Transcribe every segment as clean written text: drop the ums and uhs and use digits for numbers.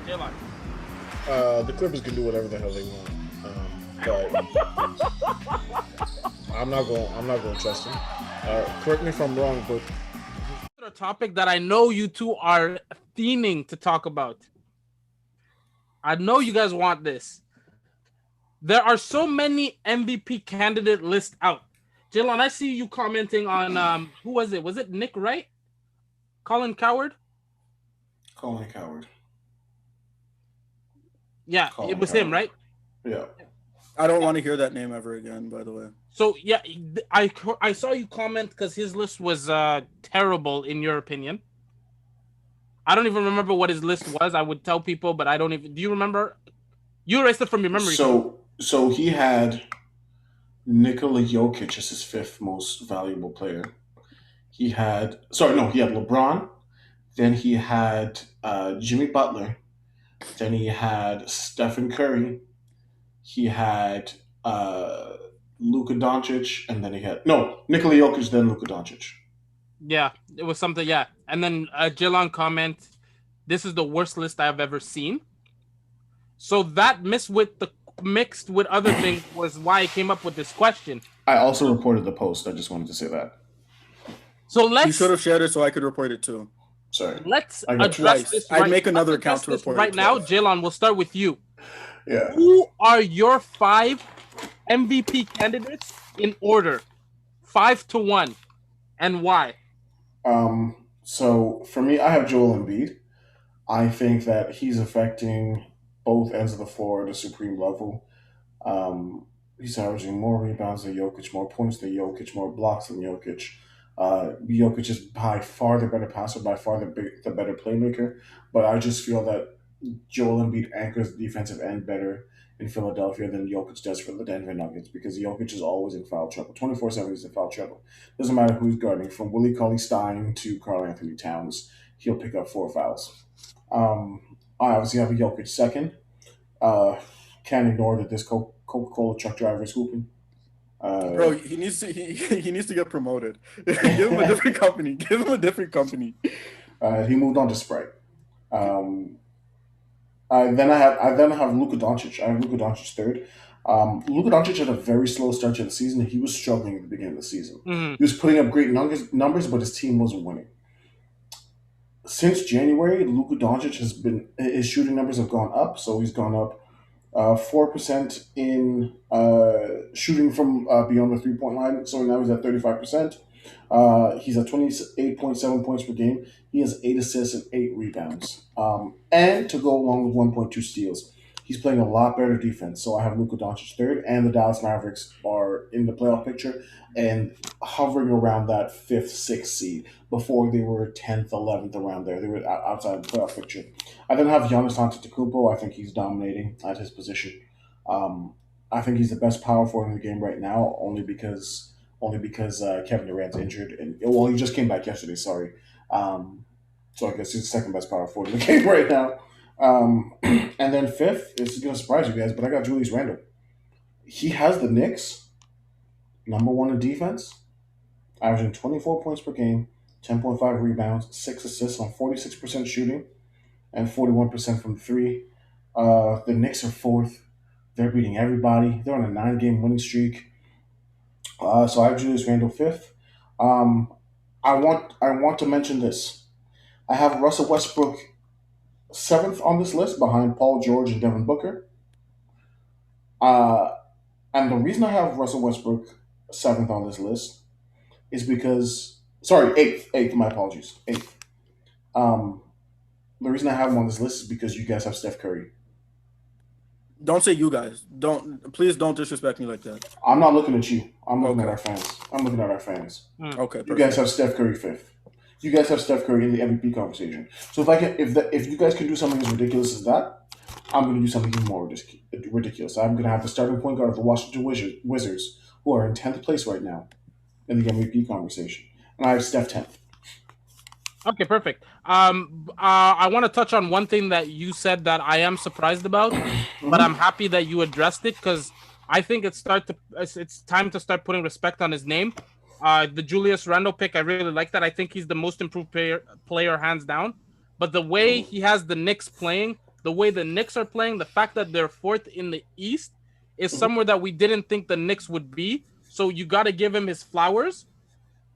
Jalen. The Clippers can do whatever the hell they want, but I'm not going to trust them. Correct me if I'm wrong, but A topic that I know you two are theming to talk about. I know you guys want this. There are so many MVP candidate lists out. Jalen, I see you commenting on who was it? Was it Nick Wright? Colin Coward? Colin Coward. Yeah, Colin it was Coward. him, right? Yeah. I don't want to hear that name ever again, by the way. So, yeah, I saw you comment because his list was terrible, in your opinion. I don't even remember what his list was. I would tell people, but I don't even... Do you remember? You erased it from your memory. So he had Nikola Jokic as his fifth most valuable player. He had LeBron. Then he had Jimmy Butler. Then he had Stephen Curry. He had Luka Doncic, and then he had Nikola Jokic, then Luka Doncic. Yeah, it was something. Yeah, and then Jilon comment, "This is the worst list I've ever seen." So that mixed with other things was why I came up with this question. I also reported the post. I just wanted to say that. So You should have shared it so I could report it too. Sorry. Let's I got address twice. this. I'd make another account to report it right now. twice. Jalen, we'll start with you. Yeah. Who are your 5 MVP candidates in order, 5-1, and why? So for me, I have Joel Embiid. I think that he's affecting both ends of the floor at a supreme level. He's averaging more rebounds than Jokic, more points than Jokic, more blocks than Jokic. Jokic is by far the better passer, by far the better playmaker. But I just feel that Joel Embiid anchors the defensive end better in Philadelphia than Jokic does for the Denver Nuggets, because Jokic is always in foul trouble. 24/7 he's in foul trouble. Doesn't matter who's guarding, from Willie Cauley-Stein to Karl Anthony Towns, he'll pick up 4 fouls. I obviously have a Jokic second. Can't ignore that this Coca-Cola truck driver is hooping. Bro, he needs to get promoted. Give him a different company. He moved on to Sprite. Then I have Luka Doncic. I have Luka Doncic third. Luka Doncic had a very slow start to the season. He was struggling at the beginning of the season. Mm-hmm. He was putting up great numbers, but his team wasn't winning. Since January, Luka Doncic his shooting numbers have gone up. So he's gone up 4% in shooting from beyond the 3-point line. So now he's at 35%. He's at 28.7 points per game. He has 8 assists and 8 rebounds. And to go along with 1.2 steals. He's playing a lot better defense. So I have Luka Doncic third, and the Dallas Mavericks are in the playoff picture and hovering around that 5th, 6th seed. Before they were 10th, 11th, around there. They were outside the playoff picture. I then have Giannis Antetokounmpo. I think he's dominating at his position. I think he's the best power forward in the game right now, only because Kevin Durant's injured, and he just came back yesterday. Sorry, so I guess he's the second best power forward in the game right now. And then fifth, it's going to surprise you guys, but I got Julius Randle. He has the Knicks number 1 in defense, averaging 24 points per game, 10.5 rebounds, 6 assists on 46% shooting, and 41% from 3. The Knicks are 4th. They're beating everybody. They're on a 9-game winning streak. So I have Julius Randle 5th. I want to mention this. I have Russell Westbrook 7th on this list, behind Paul George and Devin Booker. And the reason I have Russell Westbrook 7th on this list is because 8th. My apologies, 8th. The reason I have him on this list is because you guys have Steph Curry. Don't say you guys. Please don't disrespect me like that. I'm not looking at you. I'm looking at our fans. Okay. You guys have Steph Curry 5th. You guys have Steph Curry in the MVP conversation. So if you guys can do something as ridiculous as that, I'm going to do something even more ridiculous. I'm going to have the starting point guard of the Washington Wizards, who are in 10th place right now in the MVP conversation, and I have Steph 10th. Okay, perfect. I want to touch on one thing that you said that I am surprised about, but I'm happy that you addressed it, because I think it's time to start putting respect on his name. The Julius Randle pick, I really like that. I think he's the most improved player hands down. But the way he has the Knicks playing, the way the Knicks are playing, the fact that they're fourth in the East is somewhere that we didn't think the Knicks would be. So you got to give him his flowers.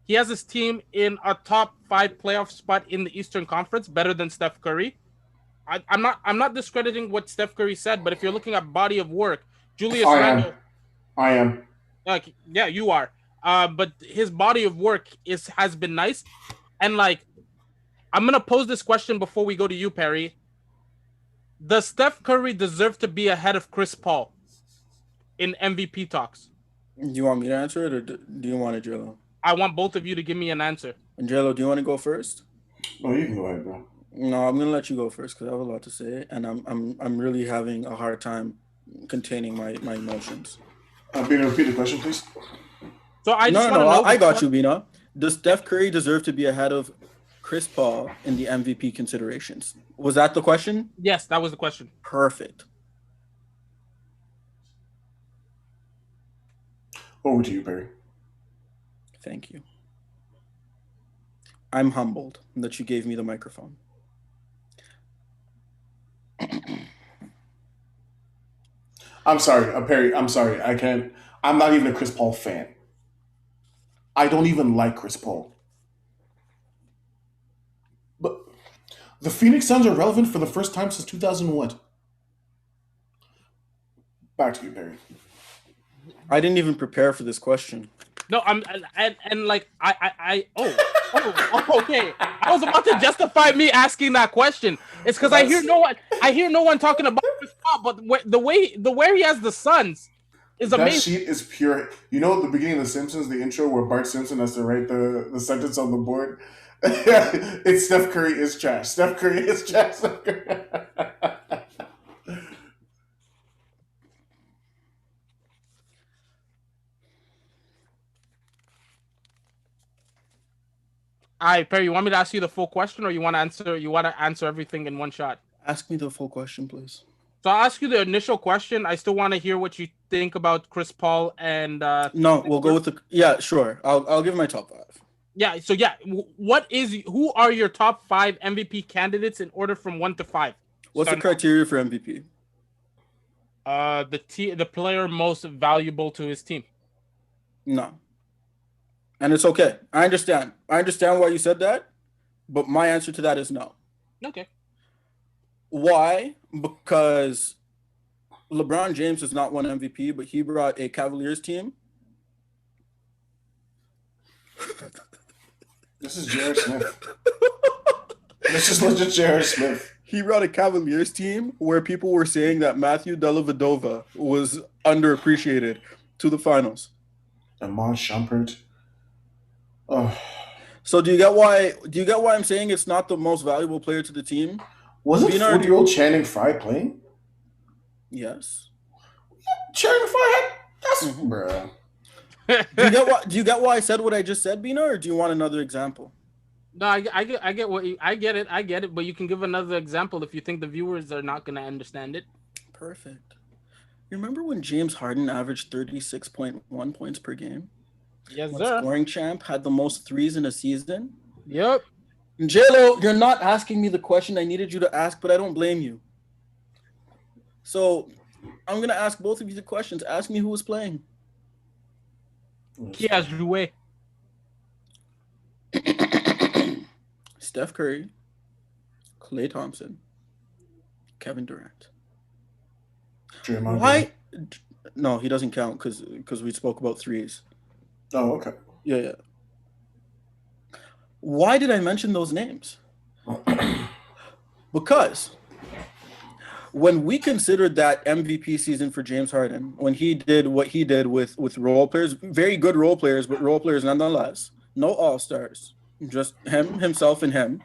He has his team in a top 5 playoff spot in the Eastern Conference, better than Steph Curry. I'm not discrediting what Steph Curry said, but if you're looking at body of work, Julius Randle, I am. like, yeah, you are. But his body of work has been nice, and like, I'm gonna pose this question before we go to you, Perry. Does Steph Curry deserve to be ahead of Chris Paul in MVP talks? Do you want me to answer it, or do you want it, Jello? I want both of you to give me an answer. And Jello, do you want to go first? No, you can go ahead, bro. No, I'm gonna let you go first because I have a lot to say, and I'm really having a hard time containing my emotions. Bina, repeat the question, please. So I got you, Bina. Does Steph Curry deserve to be ahead of Chris Paul in the MVP considerations? Was that the question? Yes, that was the question. Perfect. Over to you, Perry. Thank you. I'm humbled that you gave me the microphone. I'm sorry, Perry. I'm sorry. I can't. I'm not even a Chris Paul fan. I don't even like Chris Paul. But the Phoenix Suns are relevant for the first time since 2001. Back to you, Perry. I didn't even prepare for this question. No, I'm like okay. I was about to justify me asking that question. It's because I hear no one talking about Chris Paul, but the way he has the Suns is amazing. That sheet is pure. You know, at the beginning of The Simpsons, the intro where Bart Simpson has to write the sentence on the board. It's Steph Curry is trash. Steph Curry is trash. Steph Curry. All right, Perry, you want me to ask you the full question, or you want to answer everything in one shot? Ask me the full question, please. So I'll ask you the initial question. I still want to hear what you think about Chris Paul and. No, we'll go with the. Yeah, sure. I'll give my top 5. Yeah. So yeah, who are your top 5 MVP candidates in order from 1 to 5? What's the criteria for MVP? The player most valuable to his team. No. And it's okay. I understand why you said that, but my answer to that is no. Okay. Why? Because LeBron James has not won MVP, but he brought a Cavaliers team. This is J.R. Smith. This is legit J.R. Smith. He brought a Cavaliers team where people were saying that Matthew Dellavedova was underappreciated to the finals. Amon Shumpert. Oh. So do you get why I'm saying it's not the most valuable player to the team? Wasn't 40-year-old Channing Frye playing? Yes. Channing Frye that's bruh. Do you get why I said what I just said, Bina, or do you want another example? No, I get it, but you can give another example if you think the viewers are not gonna understand it. Perfect. You remember when James Harden averaged 36.1 points per game? Yes, when sir. Scoring champ had the most threes in a season. Yep. J-Lo, you're not asking me the question I needed you to ask, but I don't blame you. So I'm gonna ask both of you the questions. Ask me who was playing. Qui a joué? Steph Curry, Klay Thompson, Kevin Durant. Why? No, he doesn't count because we spoke about threes. Oh, okay. Yeah. Why did I mention those names? Because when we considered that MVP season for James Harden, when he did what he did with role players, very good role players, but role players nonetheless, no all-stars, just himself, and him.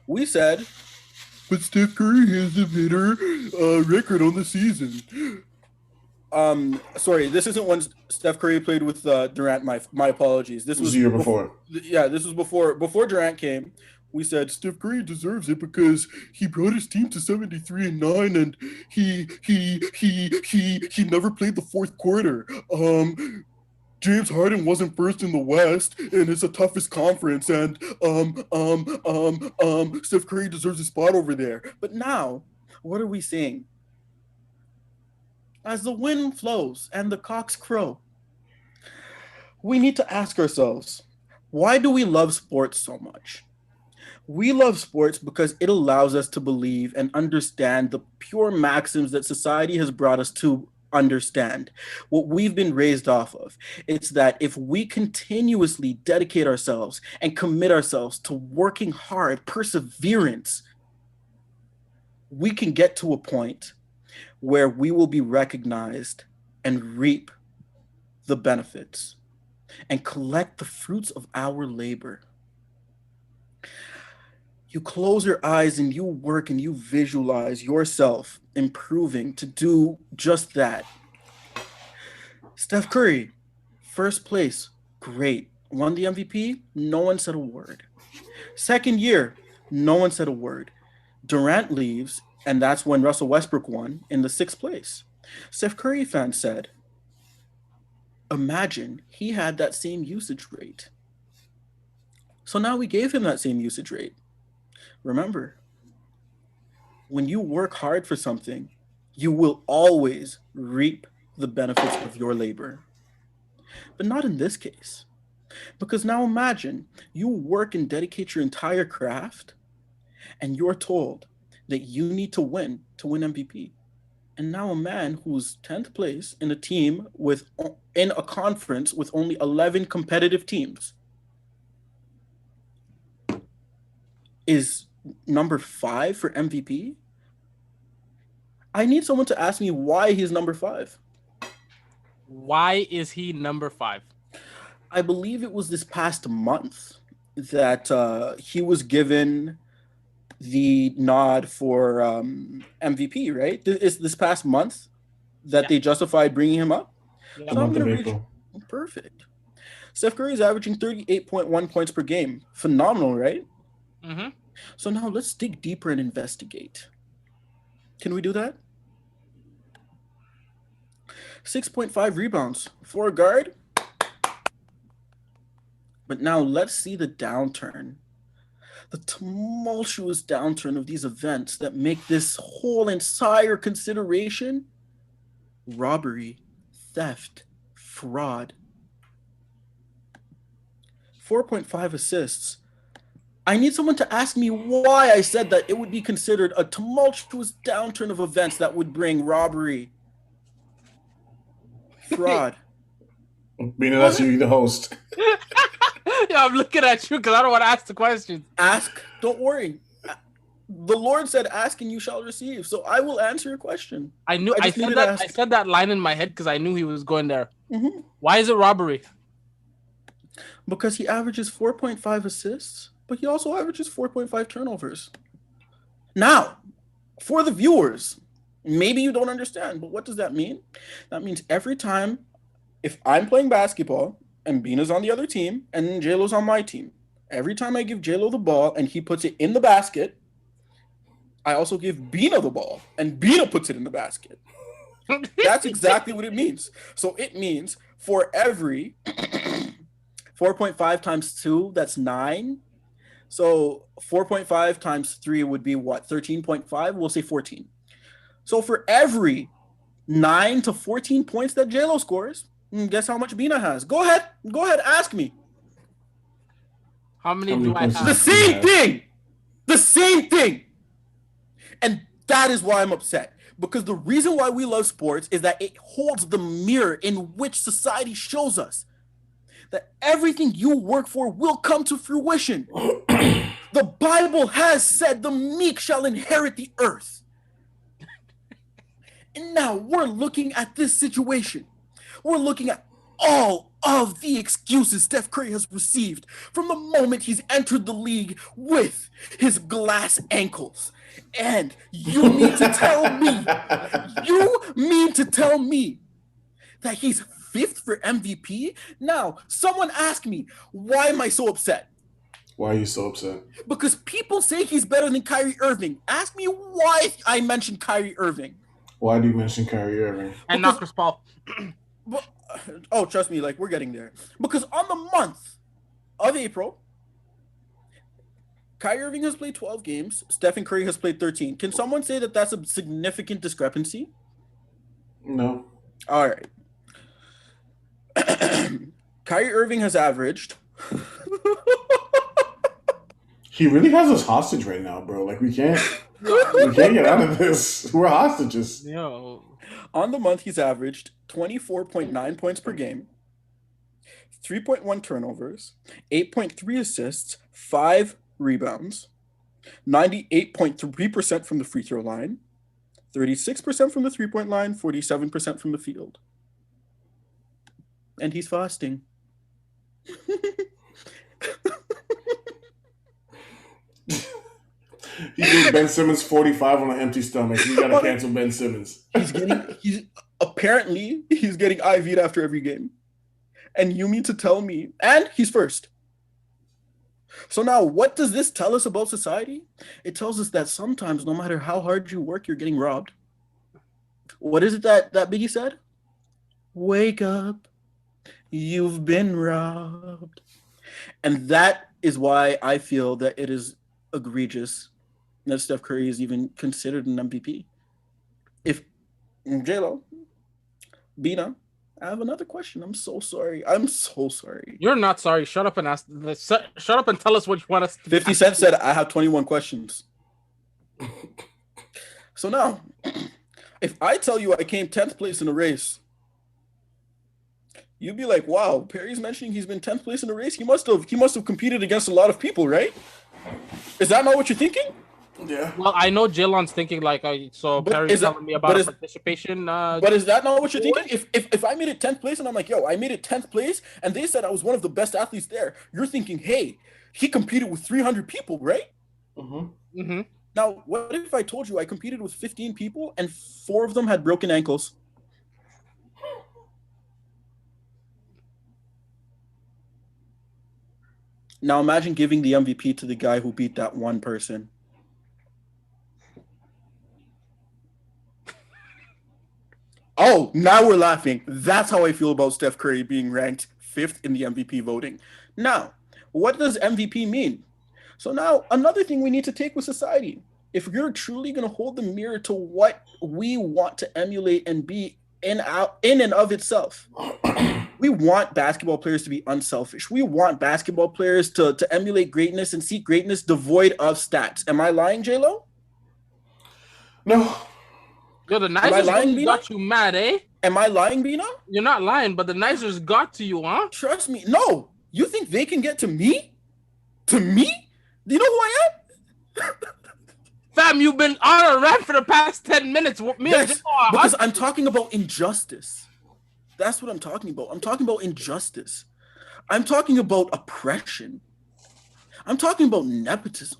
We said, but Steph Curry has a better record on the season. Sorry, this isn't when Steph Curry played with Durant. My apologies. This was the year before. Yeah, this was before Durant came. We said Steph Curry deserves it because he brought his team to 73-9, and he never played the fourth quarter. James Harden wasn't first in the West, and it's the toughest conference, and Steph Curry deserves a spot over there. But now, what are we seeing? As the wind flows and the cocks crow, we need to ask ourselves, why do we love sports so much? We love sports because it allows us to believe and understand the pure maxims that society has brought us to understand, what we've been raised off of. It's that if we continuously dedicate ourselves and commit ourselves to working hard, perseverance, we can get to a point where we will be recognized and reap the benefits and collect the fruits of our labor. You close your eyes and you work and you visualize yourself improving to do just that. Steph Curry, first place, great. Won the MVP, no one said a word. Second year, no one said a word. Durant leaves, and that's when Russell Westbrook won in the 6th place. Steph Curry fans said, imagine he had that same usage rate. So now we gave him that same usage rate. Remember, when you work hard for something, you will always reap the benefits of your labor. But not in this case. Because now imagine you work and dedicate your entire craft, and you're told that you need to win MVP. And now a man who's 10th place in in a conference with only 11 competitive teams is number 5 for MVP. I need someone to ask me why he's number 5. Why is he number 5? I believe it was this past month that he was given the nod for MVP, right? It's this past month that they justified bringing him up. The month of April. Perfect. Steph Curry is averaging 38.1 points per game. Phenomenal, right? Mm-hmm. So now let's dig deeper and investigate. Can we do that? 6.5 rebounds for a guard. But now let's see the downturn. The tumultuous downturn of these events that make this whole entire consideration robbery, theft, fraud. 4.5 assists. I need someone to ask me why I said that it would be considered a tumultuous downturn of events that would bring robbery, fraud. Being that's you, the host. Yeah, I'm looking at you because I don't want to ask the question. Ask, don't worry. The Lord said, ask and you shall receive. So I will answer your question. I said that line in my head because I knew he was going there. Mm-hmm. Why is it robbery? Because he averages 4.5 assists, but he also averages 4.5 turnovers. Now, for the viewers, maybe you don't understand, but what does that mean? That means every time, if I'm playing basketball and Bina's on the other team and J-Lo's on my team, every time I give J-Lo the ball and he puts it in the basket, I also give Bina the ball and Bina puts it in the basket. That's exactly what it means. So it means for every 4.5 times 2, that's 9. So 4.5 times 3 would be what? 13.5? We'll say 14. So for every 9 to 14 points that J-Lo scores, guess how much Bina has? Go ahead, ask me. How many do I have? The same thing. And that is why I'm upset. Because the reason why we love sports is that it holds the mirror in which society shows us that everything you work for will come to fruition. The Bible has said the meek shall inherit the earth. And now we're looking at this situation. We're looking at all of the excuses Steph Curry has received from the moment he's entered the league with his glass ankles. And you mean to tell me that he's 5th for MVP? Now, someone ask me, why am I so upset? Why are you so upset? Because people say he's better than Kyrie Irving. Ask me why I mentioned Kyrie Irving. Why do you mention Kyrie Irving? And not Chris Paul. Oh, trust me, like we're getting there. Because on the month of April, Kyrie Irving has played 12 games. Stephen Curry has played 13. Can someone say that that's a significant discrepancy? No. All right. Kyrie Irving has averaged. He really has us hostage right now, bro. Like we can't get out of this. We're hostages. Yo. On the month, he's averaged 24.9 points per game, 3.1 turnovers, 8.3 assists, 5 rebounds, 98.3% from the free throw line, 36% from the three-point line, 47% from the field. And he's fasting. He gave Ben Simmons 45 on an empty stomach. You gotta cancel Ben Simmons. He's apparently getting IV'd after every game. And you mean to tell me, and he's first. So now, what does this tell us about society? It tells us that sometimes, no matter how hard you work, you're getting robbed. What is it that Biggie said? Wake up, you've been robbed. And that is why I feel that it is egregious that Steph Curry is even considered an MVP. If J-Lo, Bina, I have another question. I'm so sorry. You're not sorry. Shut up and ask. Shut up and tell us what you want us to 50 Cent said, I have 21 questions. So now, if I tell you I came 10th place in a race, you'd be like, wow, Perry's mentioning he's been 10th place in a race. He must have competed against a lot of people, right? Is that not what you're thinking? Yeah. Well, I know Jalen thinking like, so But Perry's is that- telling me about but a is- participation. But is that not what you're thinking? If I made it 10th place and I'm like, yo, I made it 10th place, and they said I was one of the best athletes there, you're thinking, hey, he competed with 300 people, right? Mm-hmm. Mm-hmm. Now, what if I told you I competed with 15 people and 4 of them had broken ankles? Now imagine giving the MVP to the guy who beat that one person. Oh, now we're laughing. That's how I feel about Steph Curry being ranked 5th in the MVP voting. Now, what does MVP mean? So now, another thing we need to take with society. If you're truly going to hold the mirror to what we want to emulate and be in and of itself, we want basketball players to be unselfish. We want basketball players to emulate greatness and seek greatness devoid of stats. Am I lying, J-Lo? No. Yo, the I Nicers lying, really Bina? got you mad, eh? Am I lying, Bina? You're not lying, but the Nicers got to you, huh? Trust me. No. You think they can get to me? To me? Do you know who I am? Fam, you've been on a rant for the past 10 minutes. Me and Yes, Jalen are because hot. I'm talking about injustice. That's what I'm talking about. I'm talking about injustice. I'm talking about oppression. I'm talking about nepotism.